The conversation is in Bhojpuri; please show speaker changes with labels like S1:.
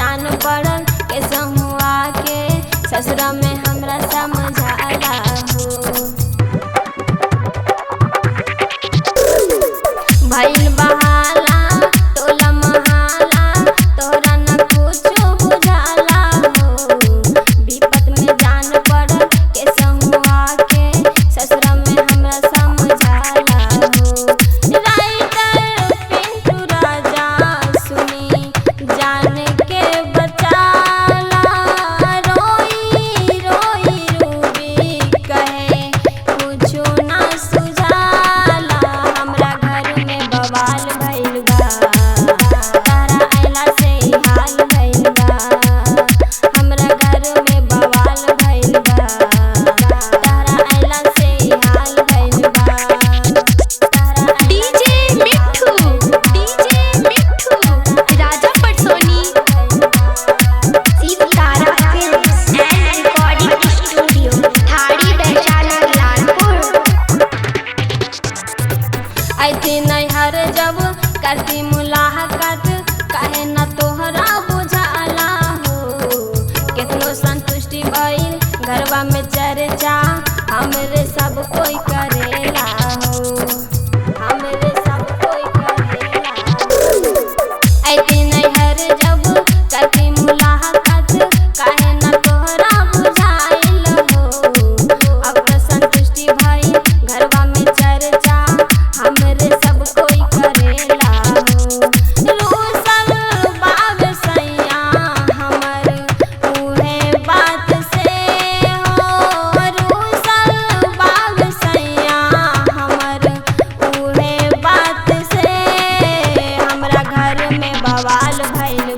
S1: जान पड़ल कैसहू आके ससुरा में हमरा समझाला हो। भइल बहाला टोला महाला तोहरा न कुछो बुझाला हो। विपत में जान पड़ल कैसहू आके ससुरा में हमरा समझाला हो। राइटर पिंटू राजा सुनी जान के बचाला। रोई रोई रूबी कहे कुछो ना सुझाला। हमरा घर में बवाल भइल बा तारा अइला से ही हाल भइल बा। हमरा घर में बवाल भइल बा तारा अइला से ही हाल भइल बा।
S2: DJ Mithu Raja Patsoni Shiv Tara films and recording studio Thari Vaishali Lalpur.
S1: ऐथी नैहर जब करती मुलाकात काहे न तोहरा बुझाला हो। कितनो संतुष्टि भइल घरवा में चर्चा हमरे सब कोई करेला हो। हमरे सब कोई करेला हो। ऐथी नैहर जब करती मुलाकात काहे न तोहरा बुझाइल हो। अब तो संतुष्टि भइल घरवा में चर्चा हमरे सब कोई करेला हो। रूसल बाब सैया हमर उहे बात से हो। रूसल बाब सैया हमर उहे बात से हमरा घर में बवाल भइल